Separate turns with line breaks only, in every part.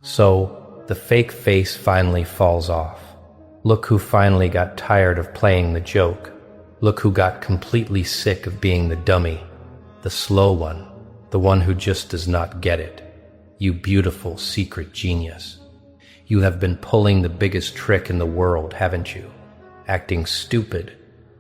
So, the fake face finally falls off. Look who finally got tired of playing the joke. Look who got completely sick of being the dummy, the slow one, the one who just does not get it. You beautiful secret genius. You have been pulling the biggest trick in the world, haven't you? Acting stupid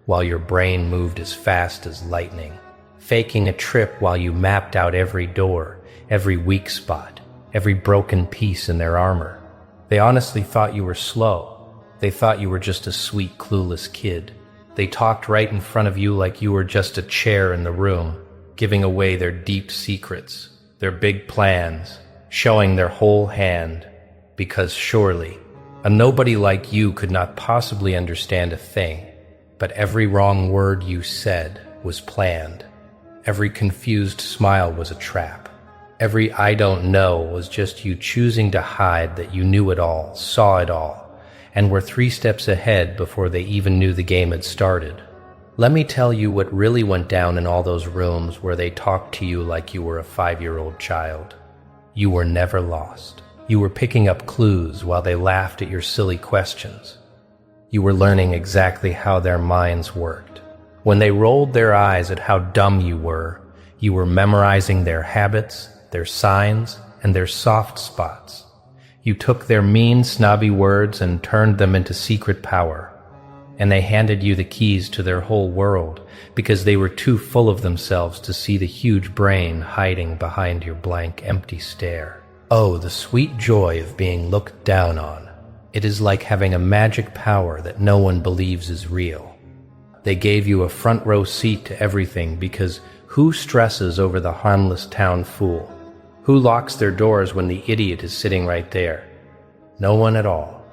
while your brain moved as fast as lightning. Faking a trip while you mapped out every door, every weak spot, every broken piece in their armor. They honestly thought you were slow. They thought you were just a sweet, clueless kid. They talked right in front of you like you were just a chair in the room, giving away their deep secrets, their big plans, showing their whole hand. Because surely, a nobody like you could not possibly understand a thing, but every wrong word you said was planned. Every confused smile was a trap. Every I don't know was just you choosing to hide that you knew it all, saw it all, and were 3 steps ahead before they even knew the game had started. Let me tell you what really went down in all those rooms where they talked to you like you were a 5-year-old child. You were never lost. You were picking up clues while they laughed at your silly questions. You were learning exactly how their minds worked. When they rolled their eyes at how dumb you were memorizing their habits, their signs, and their soft spots. You took their mean, snobby words and turned them into secret power. And they handed you the keys to their whole world because they were too full of themselves to see the huge brain hiding behind your blank, empty stare. Oh, the sweet joy of being looked down on. It is like having a magic power that no one believes is real. They gave you a front row seat to everything because who stresses over the harmless town fool? Who locks their doors when the idiot is sitting right there? No one at all.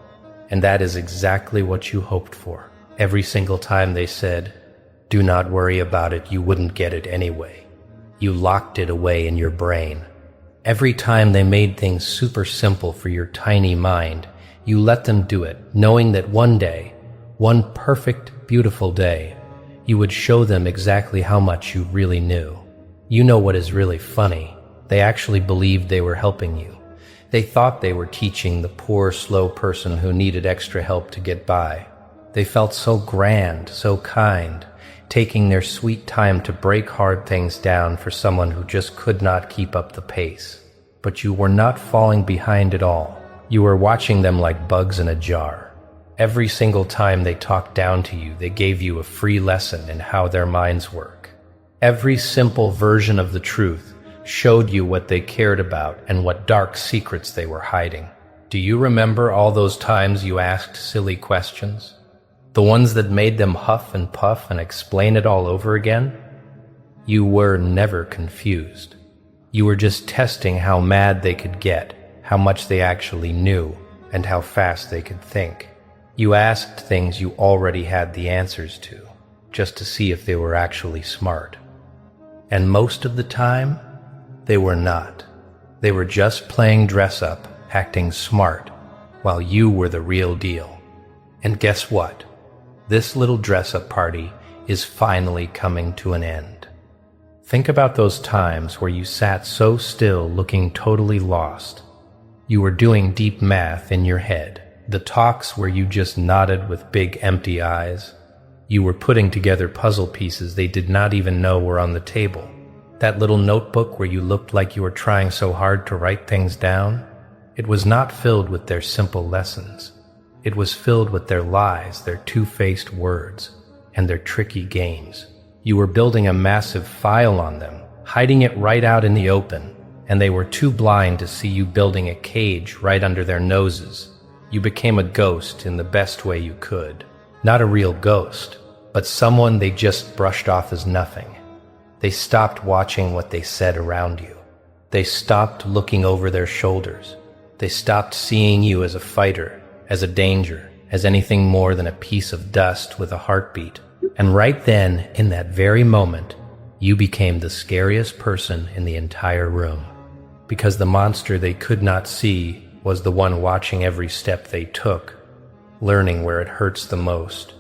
And that is exactly what you hoped for. Every single time they said, "Do not worry about it, you wouldn't get it anyway." You locked it away in your brain. Every time they made things super simple for your tiny mind, you let them do it, knowing that one day, one perfect, beautiful day, you would show them exactly how much you really knew. You know what is really funny? They actually believed they were helping you. They thought they were teaching the poor, slow person who needed extra help to get by. They felt so grand, so kind, taking their sweet time to break hard things down for someone who just could not keep up the pace. But you were not falling behind at all. You were watching them like bugs in a jar. Every single time they talked down to you, they gave you a free lesson in how their minds work. Every simple version of the truth showed you what they cared about and what dark secrets they were hiding. Do you remember all those times you asked silly questions? The ones that made them huff and puff and explain it all over again? You were never confused. You were just testing how mad they could get, how much they actually knew, and how fast they could think. You asked things you already had the answers to, just to see if they were actually smart. And most of the time, they were not. They were just playing dress-up, acting smart, while you were the real deal. And guess what? This little dress-up party is finally coming to an end. Think about those times where you sat so still looking totally lost. You were doing deep math in your head. The talks where you just nodded with big empty eyes. You were putting together puzzle pieces they did not even know were on the table. That little notebook where you looked like you were trying so hard to write things down, it was not filled with their simple lessons. It was filled with their lies, their two-faced words, and their tricky games. You were building a massive file on them, hiding it right out in the open, and they were too blind to see you building a cage right under their noses. You became a ghost in the best way you could. Not a real ghost, but someone they just brushed off as nothing. They stopped watching what they said around you. They stopped looking over their shoulders. They stopped seeing you as a fighter, as a danger, as anything more than a piece of dust with a heartbeat. And right then, in that very moment, you became the scariest person in the entire room. Because the monster they could not see was the one watching every step they took, learning where it hurts the most,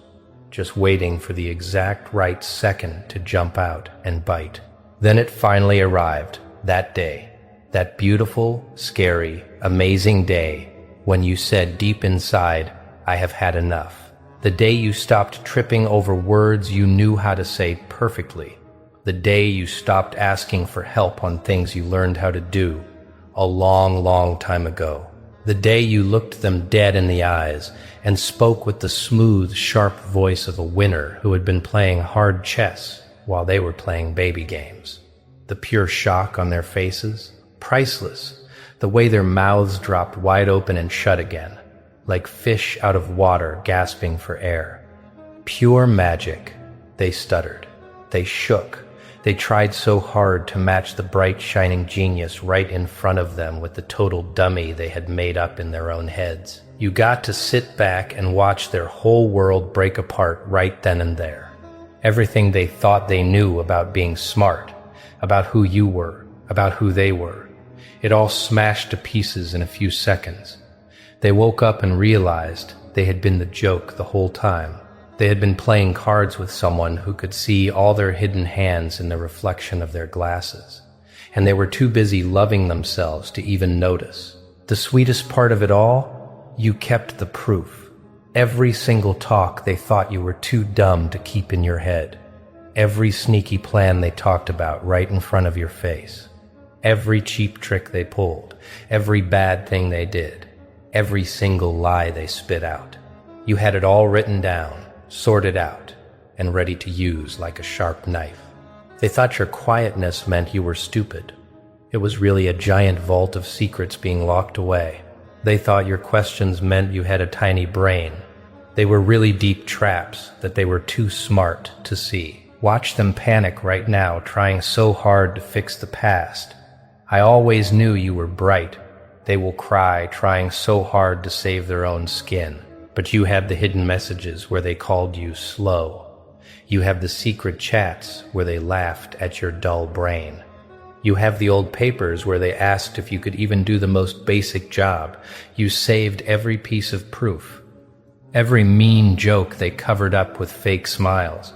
just waiting for the exact right second to jump out and bite. Then it finally arrived, that day, that beautiful, scary, amazing day when you said deep inside, I have had enough. The day you stopped tripping over words you knew how to say perfectly. The day you stopped asking for help on things you learned how to do a long, long time ago. The day you looked them dead in the eyes and spoke with the smooth, sharp voice of a winner who had been playing hard chess while they were playing baby games. The pure shock on their faces, priceless. The way their mouths dropped wide open and shut again, like fish out of water gasping for air. Pure magic. They stuttered. They shook. They tried so hard to match the bright, shining genius right in front of them with the total dummy they had made up in their own heads. You got to sit back and watch their whole world break apart right then and there. Everything they thought they knew about being smart, about who you were, about who they were. It all smashed to pieces in a few seconds. They woke up and realized they had been the joke the whole time. They had been playing cards with someone who could see all their hidden hands in the reflection of their glasses, and they were too busy loving themselves to even notice. The sweetest part of it all? You kept the proof. Every single talk they thought you were too dumb to keep in your head. Every sneaky plan they talked about right in front of your face. Every cheap trick they pulled. Every bad thing they did. Every single lie they spit out. You had it all written down, sorted out, and ready to use like a sharp knife. They thought your quietness meant you were stupid. It was really a giant vault of secrets being locked away. They thought your questions meant you had a tiny brain. They were really deep traps that they were too smart to see. Watch them panic right now, trying so hard to fix the past. I always knew you were bright. They will cry, trying so hard to save their own skin. But you have the hidden messages where they called you slow. You have the secret chats where they laughed at your dull brain. You have the old papers where they asked if you could even do the most basic job. You saved every piece of proof. Every mean joke they covered up with fake smiles.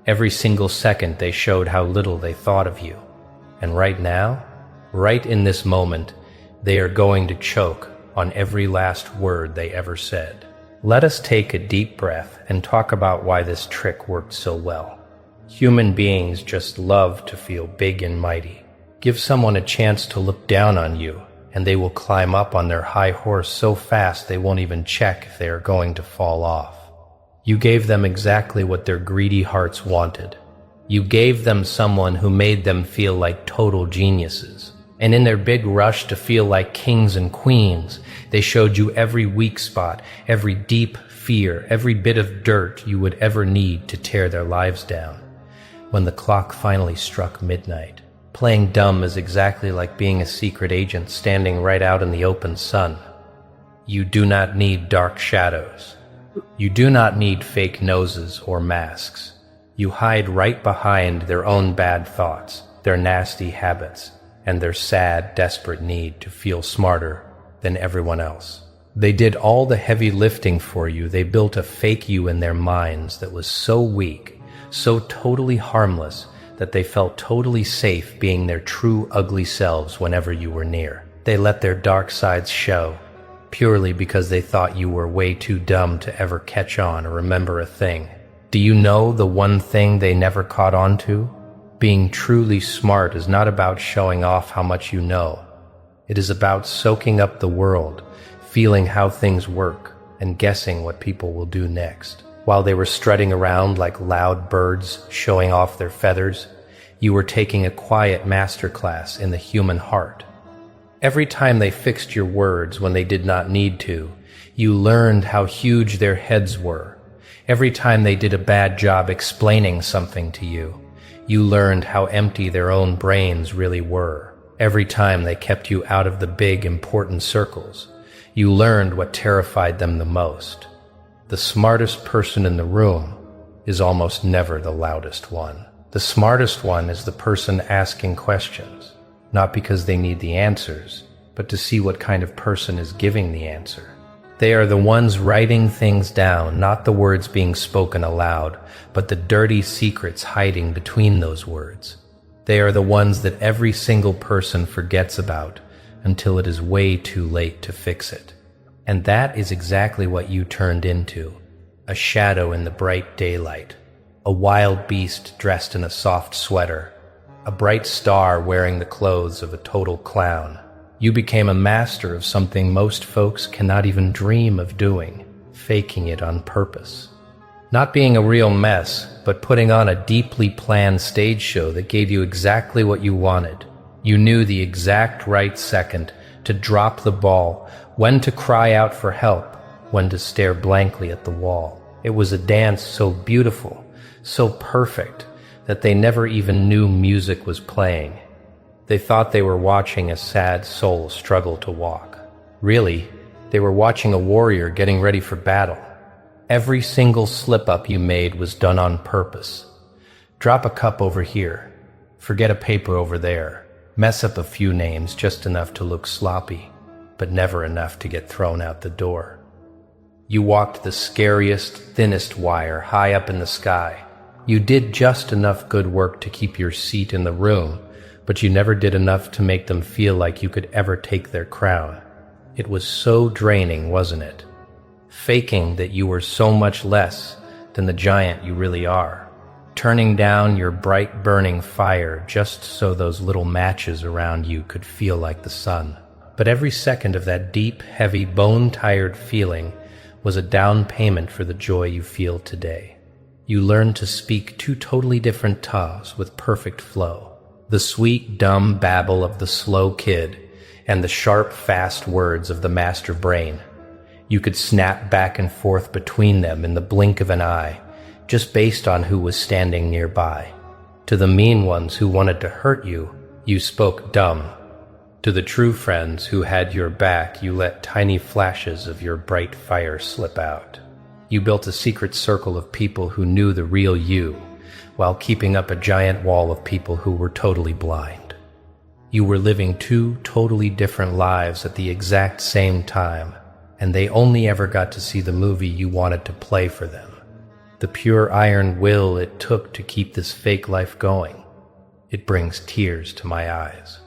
Every single second they showed how little they thought of you. And right now, right in this moment, they are going to choke on every last word they ever said. Let us take a deep breath and talk about why this trick worked so well. Human beings just love to feel big and mighty. Give someone a chance to look down on you, and they will climb up on their high horse so fast they won't even check if they are going to fall off. You gave them exactly what their greedy hearts wanted. You gave them someone who made them feel like total geniuses. And in their big rush to feel like kings and queens, they showed you every weak spot, every deep fear, every bit of dirt you would ever need to tear their lives down. When the clock finally struck midnight, playing dumb is exactly like being a secret agent standing right out in the open sun. You do not need dark shadows. You do not need fake noses or masks. You hide right behind their own bad thoughts, their nasty habits, and their sad, desperate need to feel smarter than everyone else. They did all the heavy lifting for you. They built a fake you in their minds that was so weak, so totally harmless, that they felt totally safe being their true ugly selves whenever you were near. They let their dark sides show, purely because they thought you were way too dumb to ever catch on or remember a thing. Do you know the one thing they never caught on to? Being truly smart is not about showing off how much you know. It is about soaking up the world, feeling how things work, and guessing what people will do next. While they were strutting around like loud birds showing off their feathers, you were taking a quiet masterclass in the human heart. Every time they fixed your words when they did not need to, you learned how huge their heads were. Every time they did a bad job explaining something to you, you learned how empty their own brains really were. Every time they kept you out of the big, important circles, you learned what terrified them the most. The smartest person in the room is almost never the loudest one. The smartest one is the person asking questions, not because they need the answers, but to see what kind of person is giving the answer. They are the ones writing things down, not the words being spoken aloud, but the dirty secrets hiding between those words. They are the ones that every single person forgets about until it is way too late to fix it. And that is exactly what you turned into. A shadow in the bright daylight. A wild beast dressed in a soft sweater. A bright star wearing the clothes of a total clown. You became a master of something most folks cannot even dream of doing, faking it on purpose. Not being a real mess, but putting on a deeply planned stage show that gave you exactly what you wanted. You knew the exact right second to drop the ball, when to cry out for help, when to stare blankly at the wall. It was a dance so beautiful, so perfect, that they never even knew music was playing. They thought they were watching a sad soul struggle to walk. Really, they were watching a warrior getting ready for battle. Every single slip-up you made was done on purpose. Drop a cup over here. Forget a paper over there. Mess up a few names just enough to look sloppy, but never enough to get thrown out the door. You walked the scariest, thinnest wire high up in the sky. You did just enough good work to keep your seat in the room, but you never did enough to make them feel like you could ever take their crown. It was so draining, wasn't it? Faking that you were so much less than the giant you really are. Turning down your bright burning fire just so those little matches around you could feel like the sun. But every second of that deep, heavy, bone-tired feeling was a down payment for the joy you feel today. You learned to speak two totally different tas with perfect flow. The sweet, dumb babble of the slow kid and the sharp, fast words of the master brain. You could snap back and forth between them in the blink of an eye, just based on who was standing nearby. To the mean ones who wanted to hurt you, you spoke dumb. To the true friends who had your back, you let tiny flashes of your bright fire slip out. You built a secret circle of people who knew the real you, while keeping up a giant wall of people who were totally blind. You were living two totally different lives at the exact same time, and they only ever got to see the movie you wanted to play for them. The pure iron will it took to keep this fake life going. It brings tears to my eyes.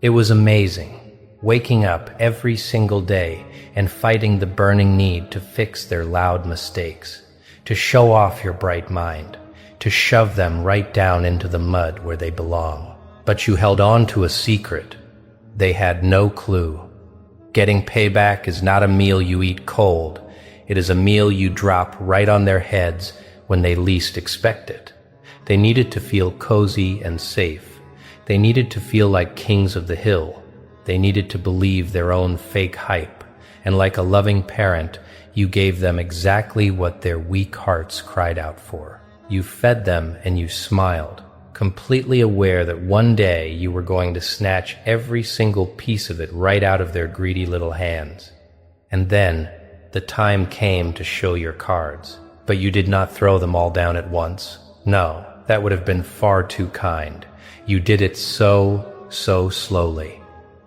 It was amazing, waking up every single day and fighting the burning need to fix their loud mistakes, to show off your bright mind, to shove them right down into the mud where they belong. But you held on to a secret. They had no clue. Getting payback is not a meal you eat cold. It is a meal you drop right on their heads when they least expect it. They needed to feel cozy and safe. They needed to feel like kings of the hill. They needed to believe their own fake hype. And like a loving parent, you gave them exactly what their weak hearts cried out for. You fed them and you smiled, completely aware that one day you were going to snatch every single piece of it right out of their greedy little hands. And then the time came to show your cards. But you did not throw them all down at once. No, that would have been far too kind. You did it so slowly,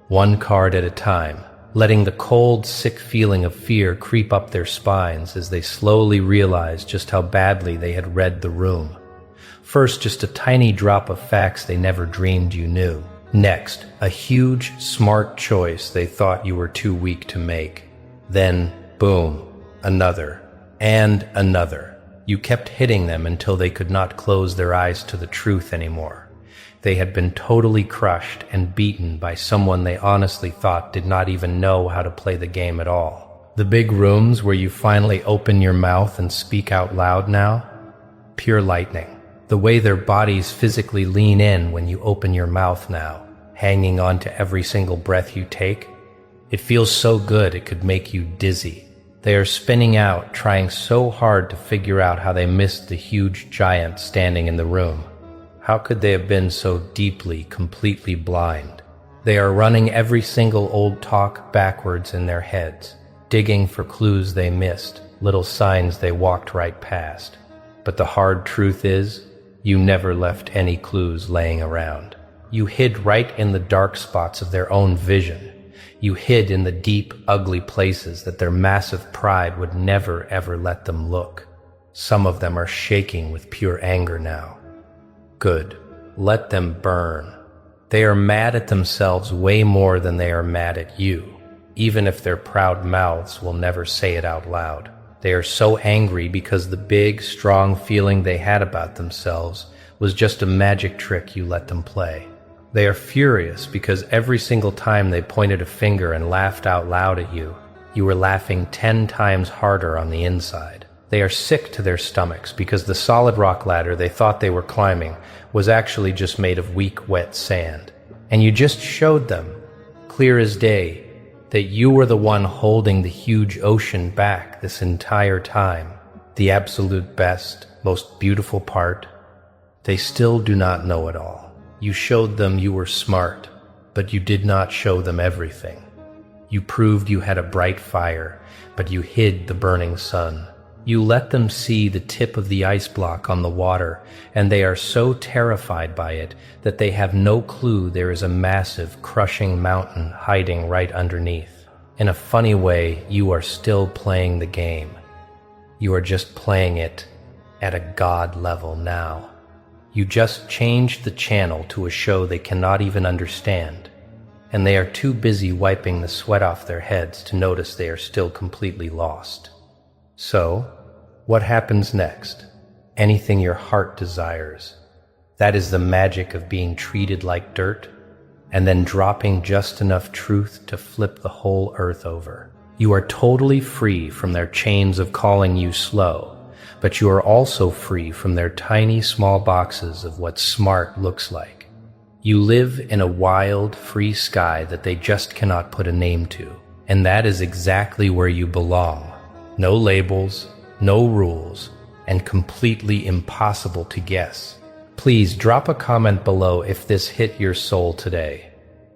one card at a time, letting the cold, sick feeling of fear creep up their spines as they slowly realized just how badly they had read the room. First, just a tiny drop of facts they never dreamed you knew. Next, a huge, smart choice they thought you were too weak to make. Then, boom, another, and another. You kept hitting them until they could not close their eyes to the truth anymore. They had been totally crushed and beaten by someone they honestly thought did not even know how to play the game at all. The big rooms where you finally open your mouth and speak out loud now? Pure lightning. The way their bodies physically lean in when you open your mouth now, hanging on to every single breath you take. It feels so good it could make you dizzy. They are spinning out, trying so hard to figure out how they missed the huge giant standing in the room. How could they have been so deeply, completely blind? They are running every single old talk backwards in their heads, digging for clues they missed, little signs they walked right past. But the hard truth is, you never left any clues laying around. You hid right in the dark spots of their own vision. You hid in the deep, ugly places that their massive pride would never, ever let them look. Some of them are shaking with pure anger now. Good. Let them burn. They are mad at themselves way more than they are mad at you, even if their proud mouths will never say it out loud. They are so angry because the big, strong feeling they had about themselves was just a magic trick you let them play. They are furious because every single time they pointed a finger and laughed out loud at you, you were laughing 10 times harder on the inside. They are sick to their stomachs because the solid rock ladder they thought they were climbing was actually just made of weak, wet sand. And you just showed them, clear as day, that you were the one holding the huge ocean back this entire time. The absolute best, most beautiful part. They still do not know it all. You showed them you were smart, but you did not show them everything. You proved you had a bright fire, but you hid the burning sun. You let them see the tip of the ice block on the water, and they are so terrified by it that they have no clue there is a massive, crushing mountain hiding right underneath. In a funny way, you are still playing the game. You are just playing it at a god level now. You just changed the channel to a show they cannot even understand, and they are too busy wiping the sweat off their heads to notice they are still completely lost. So, what happens next? Anything your heart desires. That is the magic of being treated like dirt, and then dropping just enough truth to flip the whole earth over. You are totally free from their chains of calling you slow, but you are also free from their tiny small boxes of what smart looks like. You live in a wild, free sky that they just cannot put a name to, and that is exactly where you belong. No labels, no rules, and completely impossible to guess. Please drop a comment below if this hit your soul today.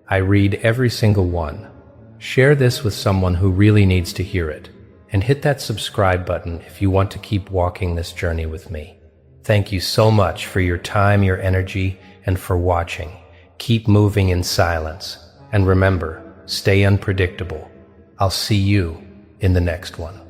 I read every single one. Share this with someone who really needs to hear it. And hit that subscribe button if you want to keep walking this journey with me. Thank you so much for your time, your energy, and for watching. Keep moving in silence. And remember, stay unpredictable. I'll see you in the next one.